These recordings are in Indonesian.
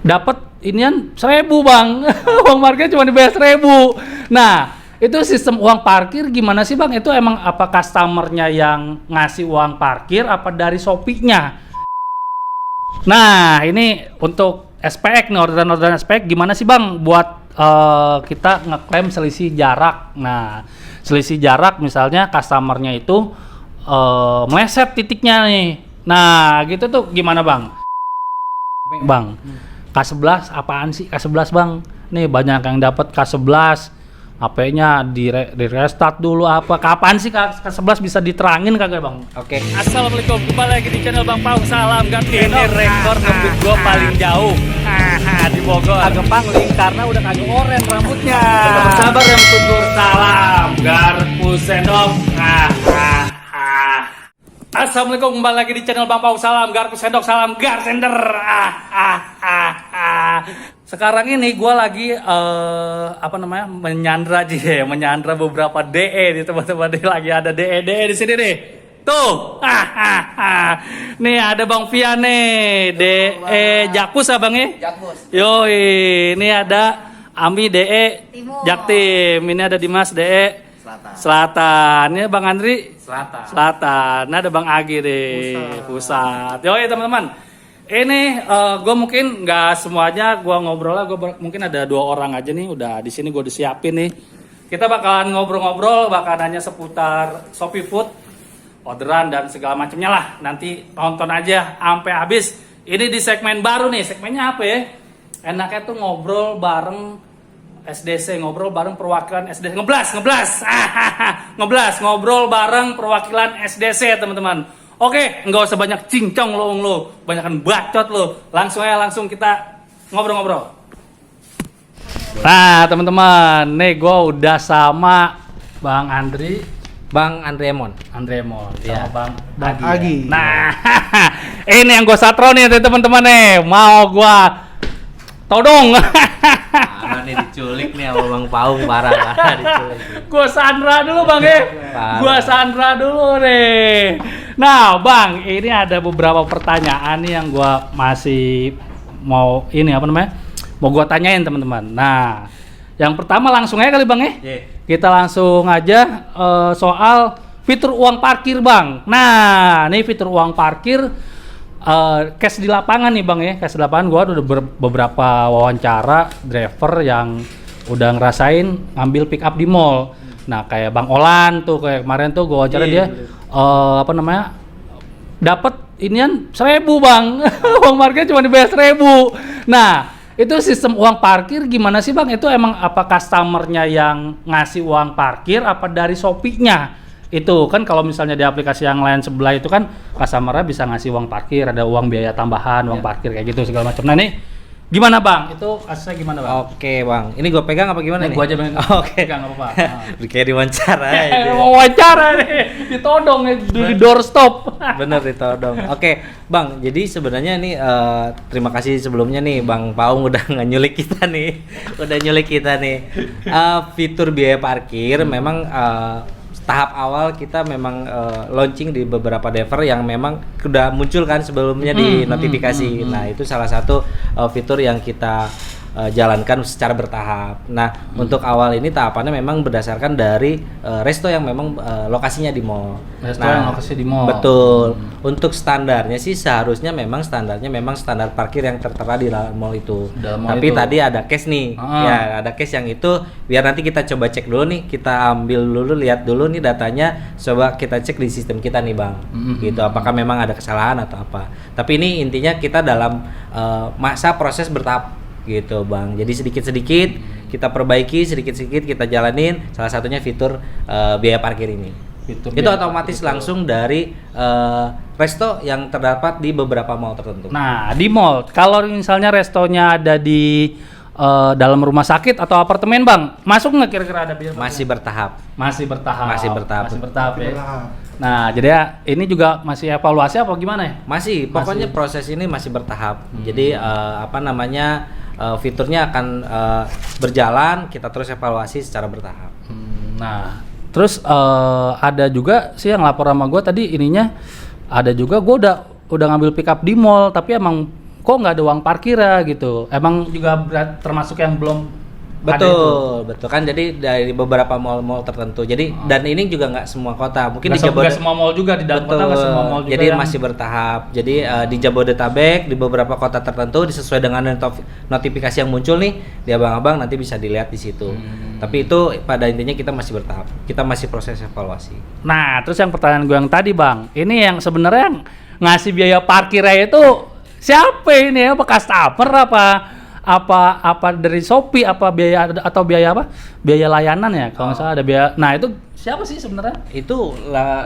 dapat inian 1.000 bang, uang parkir cuma dibayar 1.000. Nah itu sistem uang parkir gimana sih bang? Itu emang apa customernya yang ngasih uang parkir apa dari Shopee-nya? Nah ini untuk SPX nih, orderan SPX gimana sih bang buat kita ngeklaim selisih jarak? Nah selisih jarak misalnya customernya itu meleset titiknya nih. Nah gitu tuh gimana bang? Bang K11 apaan sih K11 bang? Nih banyak yang dapat K11, HP-nya di restart dulu apa? Kapan sih K11 bisa diterangin kagak bang? Oke. Assalamualaikum, kembali lagi di channel Bang Pau. Salam ganti. Ini rekor ngebut gua paling jauh Di Bogor. agak pangling karena udah kagak oren rambutnya. Teman sabar yang tutur salam garpu sendok. Assalamualaikum, kembali lagi di channel Bang Pau. Salam garpu sendok, salam gar sender. Sekarang ini gue lagi menyandra beberapa DE di teman-teman nih, lagi ada DE di sini nih. Tuh. Nih ada Bang Fian nih, DE Jakpus abang ya? Jakpus. Yoi, ini ada Ami DE Jaktim, ini ada Dimas DE Selatan. Ini Bang Andri Selatan. Nah ada Bang Agi deh Pusat. Yoi teman-teman. Ini gue mungkin nggak semuanya gue ngobrol lah, mungkin ada 2 orang aja nih udah di sini gue disiapin nih. Kita bakalan ngobrol-ngobrol, bakalan nanya seputar Shopee Food, orderan dan segala macamnya lah. Nanti tonton aja sampai habis. Ini di segmen baru nih, segmennya apa ya? Enaknya tuh ngobrol bareng SDC, ngobrol bareng perwakilan SDC, ngeblas, ngobrol bareng perwakilan SDC teman-teman. Oke, nggak usah banyak cincong lo, banyakan bacot lo. Langsung kita ngobrol-ngobrol. Nah teman-teman, nih gue udah sama Bang Andri, Bang Andremon. ya. Bang Agi. Nah, ini yang gue satro nih teman-teman nih, mau gue todong. Mana nih diculik nih sama Bang Paung, parah diculik. Gua sandra dulu bang ya. Gua sandra dulu nih. Nah bang, ini ada beberapa pertanyaan nih yang gua masih mau mau gua tanyain teman-teman. Nah, yang pertama langsung aja kali bang ya. Kita langsung aja soal fitur uang parkir bang. Nah, ini fitur uang parkir. Cash di lapangan nih bang ya, cash di lapangan gue udah beberapa wawancara driver yang udah ngerasain ngambil pick up di mall. Nah kayak Bang Olan tuh, kayak kemarin tuh gue wawancara dia dapat inian 1.000 bang, uang parkir cuma dibayar 1.000. Nah itu sistem uang parkir gimana sih bang? Itu emang apa customernya yang ngasih uang parkir apa dari Shopee-nya? Itu kan kalau misalnya di aplikasi yang lain sebelah itu kan customer-nya bisa ngasih uang parkir, ada uang biaya tambahan, uang parkir kayak gitu segala macam. Nah ini gimana bang? Itu kasusnya gimana bang? Oke bang, ini gue pegang apa gimana nih? Gue aja pegang. Oke. Pegang apa-apa. Kayak diwawancara. Wawancara nih, ditodong di doorstop. Bener ditodong. Oke bang, jadi sebenarnya nih terima kasih sebelumnya nih Bang Paung udah nyulik kita nih, fitur biaya parkir memang tahap awal kita memang launching di beberapa driver yang memang sudah muncul kan sebelumnya di notifikasi. Nah itu salah satu fitur yang kita jalankan secara bertahap. Nah untuk awal ini tahapannya memang berdasarkan dari resto yang memang lokasinya di mall. Resto yang lokasi di mall. Betul. Untuk standarnya sih seharusnya memang standar parkir yang tertera di dalam mall itu. Tapi tadi ada case nih, ya ada case yang itu biar nanti kita coba cek dulu nih, kita ambil dulu, lihat dulu nih datanya, coba kita cek di sistem kita nih bang. Gitu. Apakah memang ada kesalahan atau apa? Tapi ini intinya kita dalam masa proses bertahap. Gitu bang, jadi sedikit-sedikit kita perbaiki, sedikit-sedikit kita jalanin, salah satunya fitur biaya parkir ini. Itu otomatis langsung dari resto yang terdapat di beberapa mall tertentu. Nah di mall, kalau misalnya restonya ada di dalam rumah sakit atau apartemen bang, masuk nggak kira-kira ada biaya? Masih bertahap ya. Nah jadi ya ini juga masih evaluasi apa gimana ya? Masih, pokoknya proses ini masih bertahap. Jadi fiturnya akan berjalan, kita terus evaluasi secara bertahap. Nah, terus ada juga sih yang lapor sama gue tadi ininya, ada juga gue udah ngambil pick up di mall, tapi emang kok nggak ada uang parkir ya gitu. Emang juga termasuk yang belum betul kan, jadi dari beberapa mall-mall tertentu. Jadi dan ini juga nggak semua kota, mungkin di Jabodetabek semua mall juga di dalam kota, nggak semua mall juga. Jadi masih bertahap. Jadi di Jabodetabek di beberapa kota tertentu sesuai dengan notifikasi yang muncul nih di abang-abang nanti bisa dilihat di situ. Tapi itu pada intinya kita masih bertahap, kita masih proses evaluasi. Nah terus yang pertanyaan gue yang tadi bang, ini yang sebenarnya yang ngasih biaya parkirnya itu siapa ini ya? Apa customer apa dari Shopee, apa biaya atau biaya apa? Biaya layanan ya kalau nggak salah ada biaya. Nah itu siapa sih sebenarnya? Itu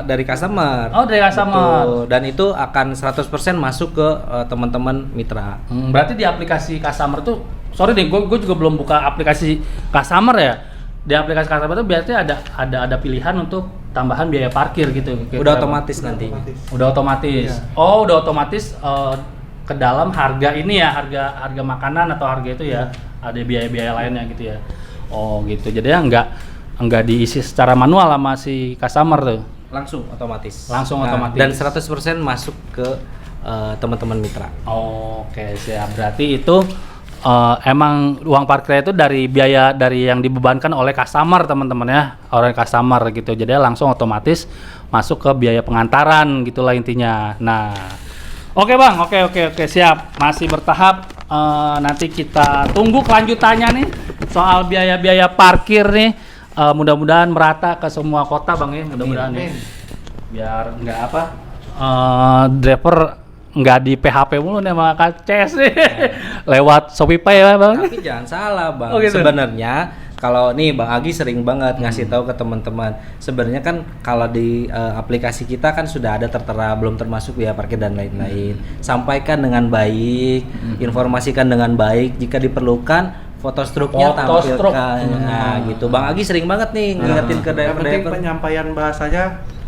dari customer. Oh dari customer. Betul. Dan itu akan 100% masuk ke teman-teman mitra. Berarti di aplikasi customer tuh, sorry deh, gue juga belum buka aplikasi customer ya. Di aplikasi customer tuh berarti ada pilihan untuk tambahan biaya parkir gitu. Udah otomatis nanti. Udah otomatis. Ya. Oh udah otomatis. Ke dalam harga ini ya, harga makanan atau harga itu ya ada biaya-biaya lainnya gitu ya. Oh gitu. Jadi ya enggak diisi secara manual sama si customer tuh. Langsung otomatis. Otomatis. Dan 100% masuk ke teman-teman mitra. Oke, siap. Berarti itu emang uang parkirnya itu dari biaya dari yang dibebankan oleh customer teman-teman ya, oleh customer gitu. Jadi langsung otomatis masuk ke biaya pengantaran gitulah intinya. Nah. Oke bang, oke siap, masih bertahap. Nanti kita tunggu kelanjutannya nih soal biaya-biaya parkir nih. Mudah-mudahan merata ke semua kota bang ya, mudah-mudahan nih. Biar nggak driver nggak di PHP mulu nih sama KCS nih. Lewat Shopee Pay ya bang. Tapi jangan salah bang, gitu. Sebenarnya kalau nih Bang Agi sering banget ngasih tahu ke teman-teman. Sebenarnya kan kalau di aplikasi kita kan sudah ada tertera belum termasuk biaya parkir dan lain-lain. Sampaikan dengan baik, informasikan dengan baik. Jika diperlukan foto struknya tampilkan. Nah, gitu. Bang Agi sering banget nih ngingetin ke driver. Yang penting penyampaian bahasanya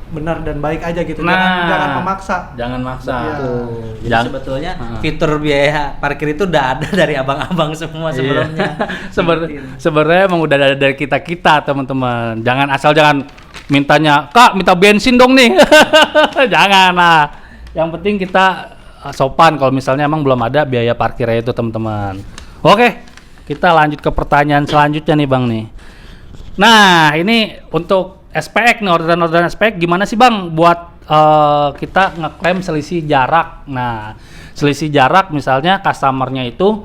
benar dan baik aja gitu. Jangan memaksa. Jangan maksa. Jadi sebetulnya fitur biaya parkir itu udah ada dari abang-abang semua sebelumnya. Sebenarnya emang udah ada dari kita teman-teman. Jangan mintanya, Kak minta bensin dong nih. Jangan lah. Yang penting kita sopan kalau misalnya emang belum ada biaya parkirnya itu teman-teman. Oke, kita lanjut ke pertanyaan selanjutnya nih Bang nih. Nah ini untuk SPX nih, orderan SPX gimana sih Bang buat kita ngeklaim selisih jarak. Nah selisih jarak misalnya customernya itu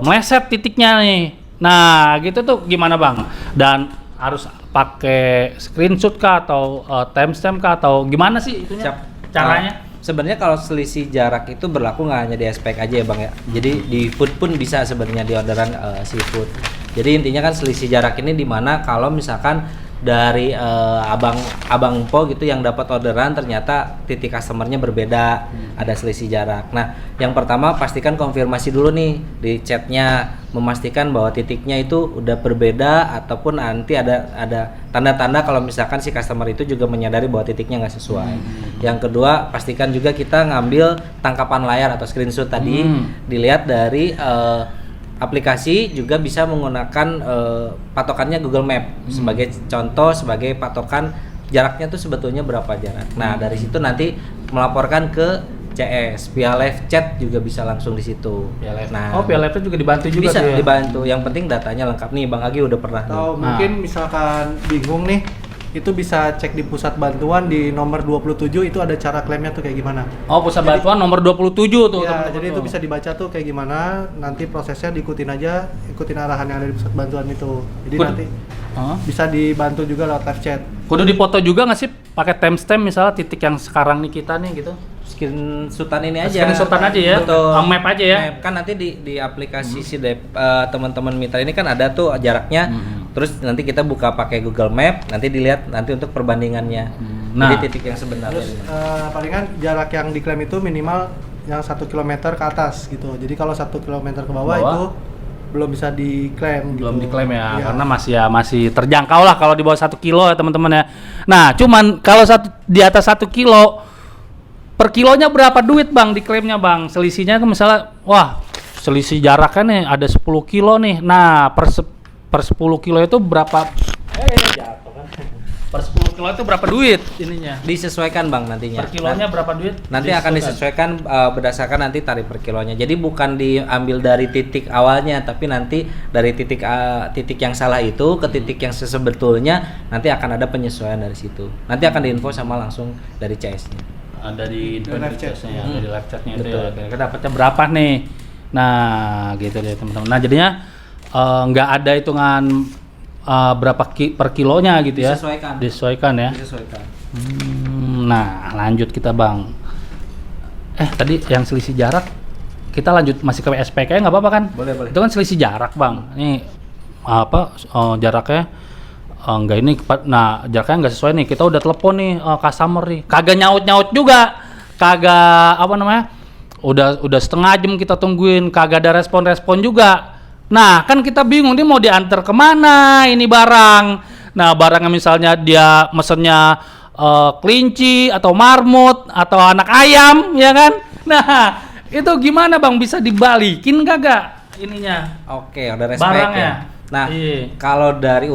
meleset titiknya nih. Nah gitu tuh gimana Bang? Dan harus pakai screenshot kah atau timestamp kah atau gimana sih itunya caranya? Sebenarnya kalau selisih jarak itu berlaku nggak hanya di SPX aja ya Bang ya. Jadi di food pun bisa sebenarnya di orderan seafood. Jadi intinya kan selisih jarak ini dimana kalau misalkan dari abang po gitu yang dapat orderan ternyata titik customernya berbeda, ada selisih jarak. Nah yang pertama pastikan konfirmasi dulu nih di chatnya, memastikan bahwa titiknya itu udah berbeda ataupun nanti ada tanda-tanda kalau misalkan si customer itu juga menyadari bahwa titiknya nggak sesuai. Yang kedua pastikan juga kita ngambil tangkapan layar atau screenshot tadi, dilihat dari aplikasi juga bisa menggunakan patokannya Google Map sebagai contoh, sebagai patokan jaraknya tuh sebetulnya berapa jarak. Nah dari situ nanti melaporkan ke CS, via live chat juga bisa langsung di situ. Nah, via live chat juga dibantu juga. Bisa dibantu. Yang penting datanya lengkap nih. Bang Agi udah pernah. Atau mungkin misalkan bingung nih, itu bisa cek di pusat bantuan di nomor 27 itu ada cara klaimnya tuh kayak gimana. Oh, pusat bantuan nomor 27 tuh. Ya, jadi itu bisa dibaca tuh kayak gimana, nanti prosesnya diikutin aja, ikutin arahan yang ada di pusat bantuan itu. Jadi nanti bisa dibantu juga lewat live chat. Kudu dipoto juga nggak sih pakai timestamp misalnya titik yang sekarang nih kita nih gitu. Screenshotan ini aja. Screenshotan aja ya. Betul. Map aja ya. Map. Kan nanti di aplikasi si teman-teman mitra ini kan ada tuh jaraknya. Terus nanti kita buka pakai Google Map, nanti dilihat nanti untuk perbandingannya. Jadi titik yang sebenarnya. Terus palingan jarak yang diklaim itu minimal yang 1 km ke atas gitu. Jadi kalau 1 km ke bawah itu belum bisa diklaim gitu. Belum diklaim ya, karena masih terjangkau lah kalau di bawah 1 kilo ya teman-teman ya. Nah, cuman kalau di atas 1 kilo per kilonya berapa duit Bang diklaimnya Bang? Selisihnya kan misalnya selisih jaraknya nih ada 10 kilo nih. Nah, per 10 kilo itu berapa? Jatuh kan. Per 10 kilo itu berapa duit ininya? Disesuaikan Bang nantinya. Per kilonya berapa duit? Nanti akan disesuaikan berdasarkan nanti tarif per kilonya. Jadi bukan diambil dari titik awalnya, tapi nanti dari titik yang salah itu ke titik yang sebetulnya nanti akan ada penyesuaian dari situ. Nanti akan diinfo sama langsung dari CS-nya. Dari live chat-nya ya, dari live chat-nya itu ya. Kira-kira dapatnya berapa nih? Nah, gitu deh teman-teman. Nah, jadinya nggak ada hitungan berapa per kilonya gitu ya. Disesuaikan ya. Nah, lanjut kita Bang. Tadi yang selisih jarak kita lanjut masih ke SPK nggak apa-apa kan? Boleh. Itu kan selisih jarak Bang. Ini jaraknya enggak ini. Nah, jaraknya nggak sesuai nih. Kita udah telepon nih customer nih. Kagak nyaut juga. Kagak udah setengah jam kita tungguin, kagak ada respon juga. Nah, kan kita bingung nih mau diantar kemana ini barang. Nah, barangnya misalnya dia mesennya kelinci atau marmut atau anak ayam, ya kan? Nah, itu gimana Bang? Bisa dibalikin kagak ininya? Oke, order respect barangnya. Ya. Nah, kalau dari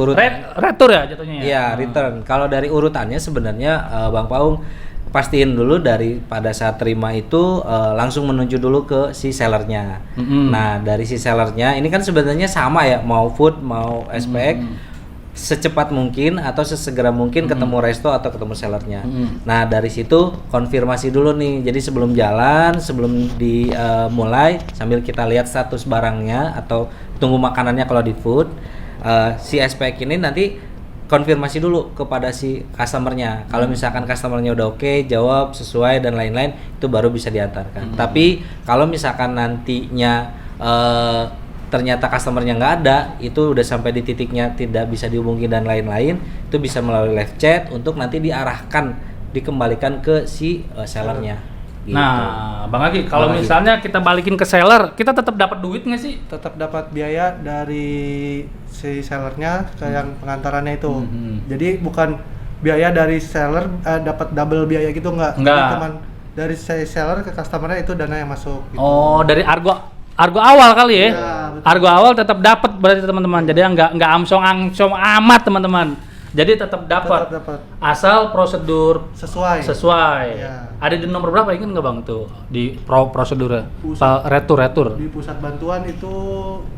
retur ya jatuhnya ya? Iya, return. Kalau dari urutannya sebenarnya Bang Paung pastiin dulu dari pada saat terima itu langsung menuju dulu ke si sellernya. Nah, dari si sellernya ini kan sebenarnya sama ya, mau food mau SPX secepat mungkin atau sesegera mungkin ketemu resto atau ketemu sellernya. Nah, dari situ konfirmasi dulu nih. Jadi sebelum jalan, sebelum dimulai sambil kita lihat status barangnya atau tunggu makanannya kalau di food, si SPX ini nanti konfirmasi dulu kepada si customernya. Kalau misalkan customernya udah oke, jawab sesuai dan lain-lain, itu baru bisa diantarkan. Tapi kalau misalkan nantinya ternyata customernya nggak ada, itu udah sampai di titiknya tidak bisa dihubungi dan lain-lain, itu bisa melalui live chat untuk nanti dikembalikan ke si sellernya. Gitu. Nah, Bang Agi, kalau misalnya kita balikin ke seller, kita tetap dapat duit nggak sih? Tetap dapat biaya dari si sellernya ke yang pengantarannya itu. Jadi bukan biaya dari seller dapat double biaya gitu enggak. Cuman dari si seller ke customernya itu dana yang masuk gitu. Oh, dari argo awal kali ya? Argo awal tetap dapat berarti teman-teman. Jadi nggak amsong amat teman-teman. Jadi tetap dapat. Asal prosedur sesuai. Ya. Ada di nomor berapa ingat nggak Bang tuh di prosedurnya? Retur. Di pusat bantuan itu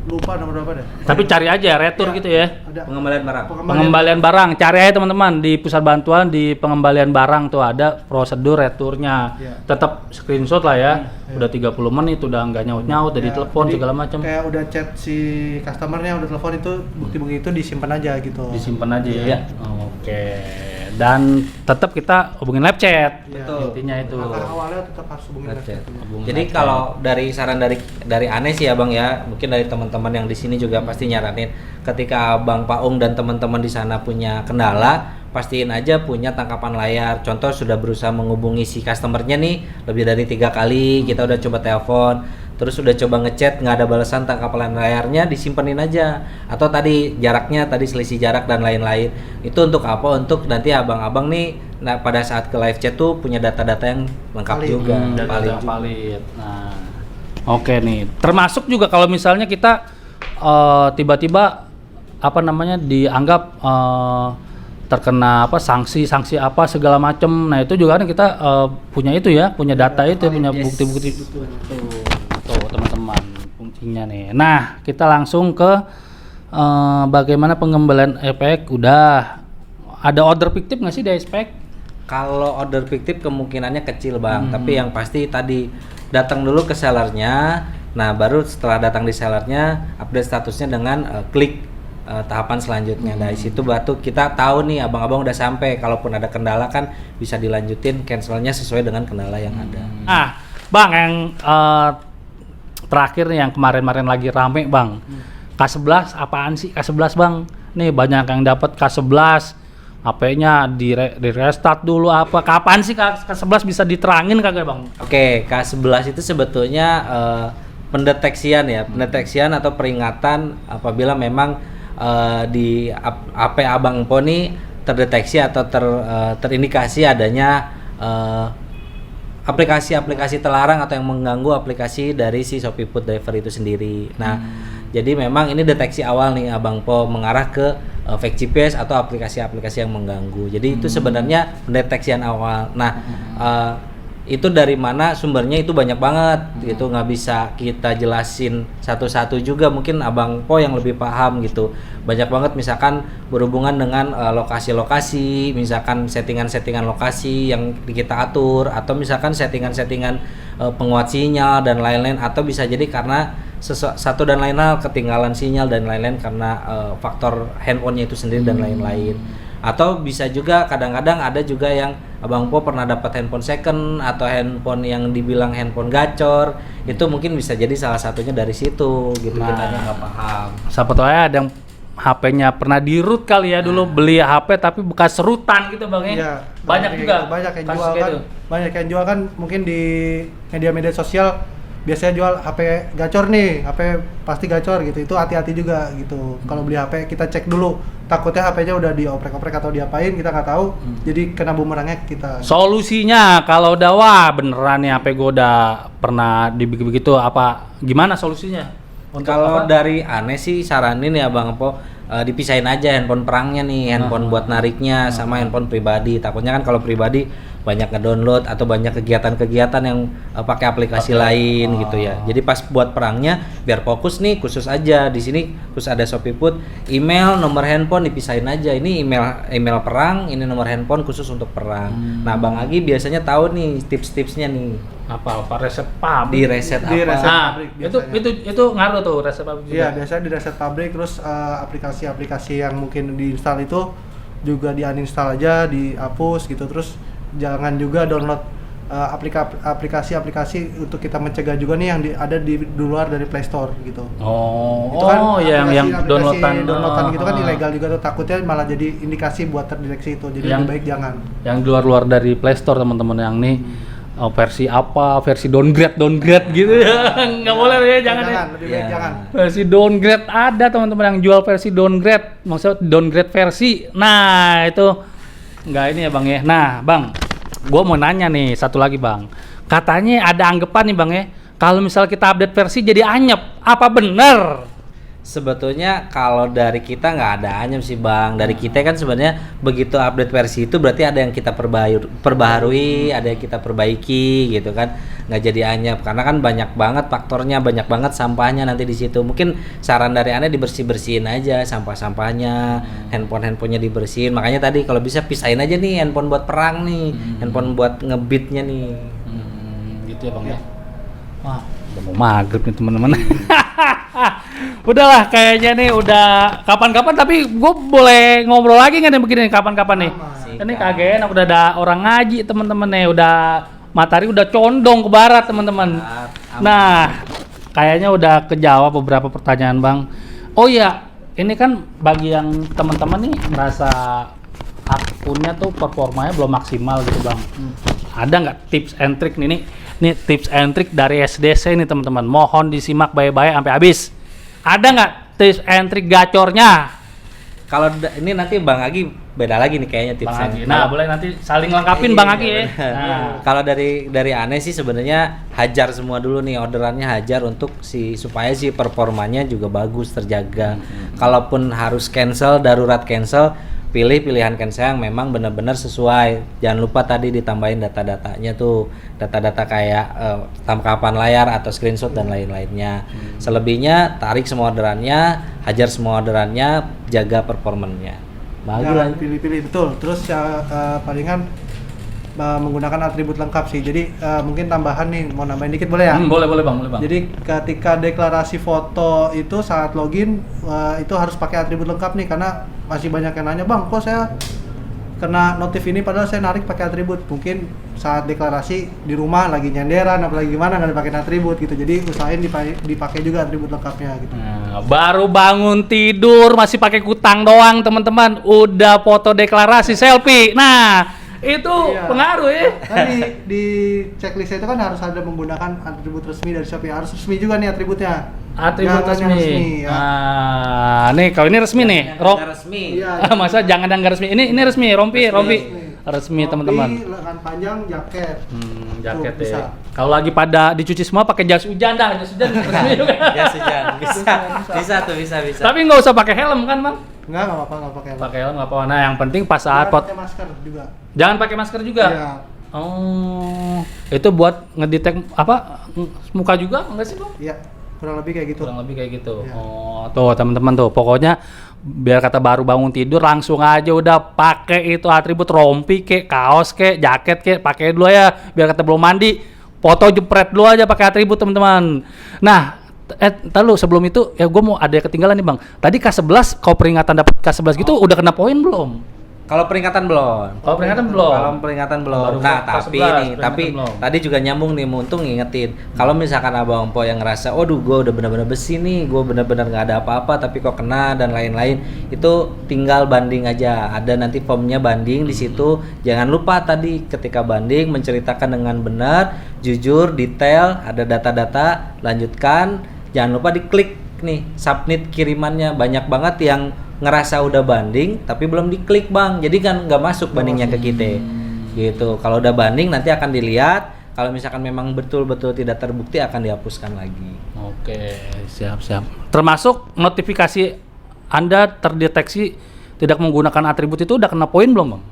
lupa nomor berapa deh. Tapi cari aja retur gitu ya. Ada. Pengembalian barang. Cari aja teman-teman di pusat bantuan di pengembalian barang tuh ada prosedur returnya. Ya. Tetap screenshot lah ya. Udah 30 menit udah nggak nyaut dari telepon segala macam. Kayak udah chat si customernya udah telepon itu bukti-bukti itu disimpan aja gitu. Disimpan aja ya. Oke. Dan tetap kita hubungin live chat. Betul. Intinya itu. Awalnya tetap harus hubungin live chat. Jadi kalau dari saran dari aneh sih ya Bang ya, mungkin dari teman-teman yang di sini juga pasti nyaranin ketika Bang Paung dan teman-teman di sana punya kendala, pastiin aja punya tangkapan layar. Contoh sudah berusaha menghubungi si customernya nih lebih dari 3 kali, kita udah coba telepon, terus udah coba ngechat nggak ada balasan, tangkapan layarnya disimpenin aja. Atau tadi jaraknya tadi selisih jarak dan lain-lain. Itu untuk apa? Untuk nanti abang-abang nih pada saat ke live chat tuh punya data-data yang lengkap juga, valid. Nah, oke nih. Termasuk juga kalau misalnya kita tiba-tiba dianggap terkena sanksi apa segala macam. Nah, itu juga kan kita punya itu ya, punya data itu, punya bukti-bukti. Tuh teman-teman fungsinya nih. Nah, kita langsung ke bagaimana pengembalian SPX. Udah ada order fiktif nggak sih di SPX? Kalau order fiktif kemungkinannya kecil Bang, tapi yang pasti tadi datang dulu ke sellernya. Nah, baru setelah datang di sellernya update statusnya dengan klik tahapan selanjutnya. Dari situ batu kita tahu nih abang-abang udah sampai. Kalaupun ada kendala kan bisa dilanjutin cancelnya sesuai dengan kendala yang ada. Nah, Bang, yang terakhir nih yang kemarin-kemarin lagi rame Bang. K11 apaan sih K11 Bang? Nih banyak yang dapat K11. HP-nya di restart dulu apa? Kapan sih K11 bisa diterangin kagak Bang? Oke, K11 itu sebetulnya pendeteksian atau peringatan apabila memang di HP Abang Poni terdeteksi atau terindikasi adanya aplikasi-aplikasi terlarang atau yang mengganggu aplikasi dari si Shopee Food Driver itu sendiri. Nah, Jadi memang ini deteksi awal nih Abang Po mengarah ke fake GPS atau aplikasi-aplikasi yang mengganggu. Jadi itu sebenarnya pendeteksian awal. Nah, itu dari mana sumbernya itu banyak banget. Itu nggak bisa kita jelasin satu-satu juga. Mungkin Abang Po yang lebih paham gitu. Banyak banget misalkan berhubungan dengan lokasi-lokasi, misalkan settingan-settingan lokasi yang kita atur, atau misalkan settingan-settingan penguat sinyal dan lain-lain, atau bisa jadi karena satu dan lain hal ketinggalan sinyal dan lain-lain karena faktor handphonenya itu sendiri dan lain-lain. Atau bisa juga kadang-kadang ada juga yang Abang Po pernah dapat handphone second atau handphone yang dibilang handphone gacor, itu mungkin bisa jadi salah satunya dari situ gitu. Kita nggak paham. Siapa tahu ya ada yang HP-nya pernah di-root kali ya dulu, beli HP tapi bekas serutan gitu Bang ya. Iya, Banyak juga. Banyak yang kasus jual kayak kan. gitu. Banyak yang jual kan mungkin di media-media sosial biasanya jual HP gacor nih, HP pasti gacor gitu. Itu hati-hati juga gitu. Kalau beli HP kita cek dulu. Takutnya HP-nya udah dioprek-oprek atau diapain, kita nggak tahu. Jadi kena bumerangnya kita. Solusinya kalau udah wah beneran nih HP gue udah pernah begitu apa gimana solusinya? Kalau dari aneh sih saranin ya Bang Po, dipisahin aja handphone perangnya nih, handphone buat nariknya sama handphone pribadi. Takutnya kan kalau pribadi banyak ngedownload atau banyak kegiatan-kegiatan yang pakai aplikasi lain gitu ya. Jadi pas buat perangnya biar fokus nih khusus aja di sini, terus ada Shopee Put, email, nomor handphone dipisahin aja. Ini email perang, ini nomor handphone khusus untuk perang. Nah, Bang Agi biasanya tahu nih tips-tipsnya nih. Apa reset pabrik? Di reset Di apa? reset. Nah, pabrik itu ngaruh tuh reset pabrik juga. Iya, biasanya di reset pabrik, terus aplikasi-aplikasi yang mungkin diinstal itu juga di uninstall aja, dihapus gitu. Terus jangan juga download aplikasi-aplikasi untuk kita mencegah juga nih yang ada di luar dari Play Store gitu. Oh, Itu kan yang aplikasi downloadan gitu kan ilegal juga tuh, takutnya malah jadi indikasi buat terdeteksi itu. Jadi Yang- lebih baik jangan. Yang luar dari Play Store teman-teman yang nih versi apa, versi downgrade gitu ya. Nggak boleh ya, jangan ya. Lebih baik Ya. jangan. Versi downgrade ada teman-teman yang jual versi downgrade, maksudnya downgrade versi. Nah, itu nggak ini ya Bang ya. Nah, Bang, gua mau nanya nih satu lagi Bang. Katanya ada anggapan nih Bang ya, kalau misal kita update versi jadi anyep, apa bener? Sebetulnya kalau dari kita nggak ada anyam sih Bang. Dari kita kan sebenarnya begitu update versi itu berarti ada yang kita perbaharui, ada yang kita perbaiki gitu kan. Nggak jadi anyap karena kan banyak banget faktornya, banyak banget sampahnya nanti di situ. Mungkin saran dari Anda dibersih-bersihin aja sampah-sampahnya, handphonenya dibersihin. Makanya tadi kalau bisa pisahin aja nih handphone buat perang nih, handphone buat ngebeatnya nih. Gitu ya Bang ya. Wah, udah mau maghrib nih teman-teman. Udahlah kayaknya nih udah kapan-kapan, tapi gue boleh ngobrol lagi nggak nih begini nih kapan-kapan nih? Ini kagak enak, udah ada orang ngaji teman-teman nih, udah matahari udah condong ke barat teman-teman. Nah, kayaknya udah kejawab beberapa pertanyaan Bang. Oh iya, ini kan bagi yang teman-teman nih merasa akunnya tuh performanya belum maksimal gitu Bang. Ada nggak tips and trick nih? Nih tips and trick dari SDC nih teman-teman. Mohon disimak baik-baik sampai habis. Ada nggak tips and trick gacornya? Kalau ini nanti Bang Agi beda lagi nih kayaknya Bang tipsnya. Agi. Nah, boleh nanti saling lengkapin Bang Agi ya. Nah. Kalau dari aneh sih sebenarnya hajar semua dulu nih, orderannya hajar untuk supaya si performanya juga bagus terjaga. Kalaupun harus cancel, darurat cancel, pilih pilihan cancel yang memang benar-benar sesuai. Jangan lupa tadi ditambahin data-datanya tuh, data-data kayak tangkapan layar atau screenshot dan lain-lainnya. Selebihnya tarik semua orderannya, hajar semua orderannya, jaga performanya. Bagus lah. Pilih-pilih betul. Terus ya palingan menggunakan atribut lengkap sih. Jadi mungkin tambahan nih, mau nambahin dikit boleh ya? Boleh Bang. Jadi ketika deklarasi foto itu saat login itu harus pakai atribut lengkap nih, karena masih banyak yang nanya, Bang, kok saya kena notif ini padahal saya narik pakai atribut. Mungkin saat deklarasi di rumah lagi nyenderan apalagi gimana nggak dipakai atribut gitu. Jadi usahain dipakai juga atribut lengkapnya gitu. Nah, baru bangun tidur masih pakai kutang doang teman-teman, udah foto deklarasi selfie. Nah, itu pengaruh ya. Tadi di checklist itu kan harus ada menggunakan atribut resmi dari Shopee. Harus resmi juga nih atributnya. Atribut Jangan yang resmi. ya. Nih kalau ini resmi nih. Nggak resmi. Iya. Masa jangan yang nggak resmi. Ini resmi, rompi. resmi Topi, teman-teman. lengan panjang, jaket. Jaket Tuh, bisa. ya. Kalau lagi pada dicuci semua pakai jas hujan dah, jas hujan resmi juga. Ya sudah, bisa tuh, bisa. Tapi nggak usah pakai helm kan, Bang? Enggak apa-apa, enggak pakai. Pakai helm nggak apa-apa. Nah, yang penting pas saat Pakai masker juga. Jangan pakai masker juga. Iya. Oh, itu buat ngedetek apa muka juga enggak sih, Bang? Iya, kurang lebih kayak gitu. Kurang lebih kayak gitu. Iya. Oh, tuh teman-teman tuh, pokoknya biar kata baru bangun tidur langsung aja udah pakai itu atribut rompi kek, kaos kek, jaket kek, pakai dulu ya biar kata belum mandi, foto jepret dulu aja pakai atribut teman-teman. Nah, lu sebelum itu ya gue mau ada yang ketinggalan nih, Bang. Tadi K11 kau peringatan dapat K11 gitu udah kena poin belum? Kalau peringatan belum. Kalau peringatan belum. Kalau peringatan belum. Baru Nah, kelas tapi 11, nih, tapi belum. tadi juga nyambung nih, untung ngingetin. Kalau misalkan Abang Po yang ngerasa, "Waduh, gue udah benar-benar besi nih, gue benar-benar nggak ada apa-apa, tapi kok kena dan lain-lain." Itu tinggal banding aja. Ada nanti formnya banding di situ. Jangan lupa tadi ketika banding menceritakan dengan benar, jujur, detail, ada data-data, lanjutkan. Jangan lupa diklik nih, submit kirimannya. Banyak banget yang ngerasa udah banding tapi belum diklik, Bang, jadi kan nggak masuk bandingnya ke kita gitu. Kalau udah banding nanti akan dilihat, kalau misalkan memang betul-betul tidak terbukti akan dihapuskan lagi. Oke, siap. Termasuk notifikasi Anda terdeteksi tidak menggunakan atribut itu udah kena poin belum, Bang?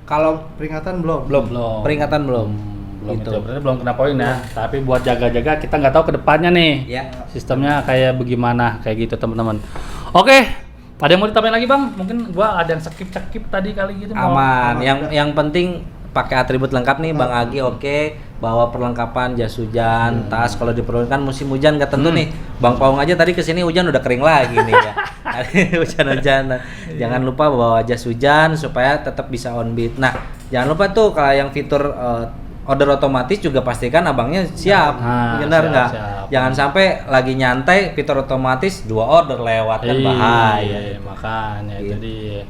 Kalau peringatan belum. Belum. Peringatan belum Itu gitu. berarti belum kena poin ya. Tapi buat jaga-jaga kita nggak tahu ke depannya nih. Ya. Sistemnya kayak bagaimana kayak gitu, teman-teman. Oke. Ada yang mau ditambahin lagi, Bang? Mungkin gua ada yang skip tadi kali gitu. Aman. Yang penting pakai atribut lengkap nih, Bang Agi. Oke, bawa perlengkapan jas hujan, tas kalau diperlukan. Musim hujan nggak tentu nih. Bang Paung aja tadi kesini hujan udah kering lagi nih ya. Hujan-hujanan. Jangan lupa bawa jas hujan supaya tetap bisa on beat. Nah, jangan lupa tuh kalau yang fitur order otomatis juga pastikan abangnya siap. Benar nggak? Jangan sampai lagi nyantai fitur otomatis 2 order lewat kan bahaya. Makanya Gitu. jadi.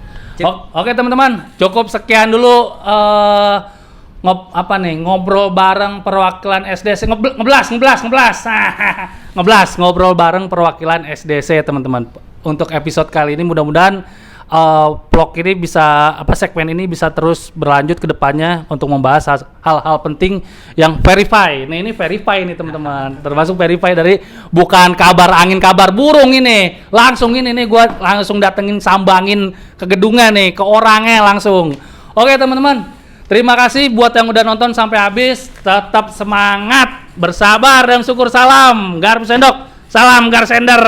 Oke teman-teman, cukup sekian dulu ngobrol bareng perwakilan SDC ngeblas ngobrol bareng perwakilan SDC teman-teman. Untuk episode kali ini mudah-mudahan vlog ini bisa segmen ini bisa terus berlanjut ke depannya untuk membahas hal-hal penting yang verify. Nah, ini verify nih teman-teman. Termasuk verify dari bukan kabar angin kabar burung ini. Langsung ini nih gua langsung datengin sambangin ke gedungnya nih, ke orangnya langsung. Oke, teman-teman. Terima kasih buat yang udah nonton sampai habis. Tetap semangat, bersabar dan syukur. Salam Garp Sendok. Salam Garsender.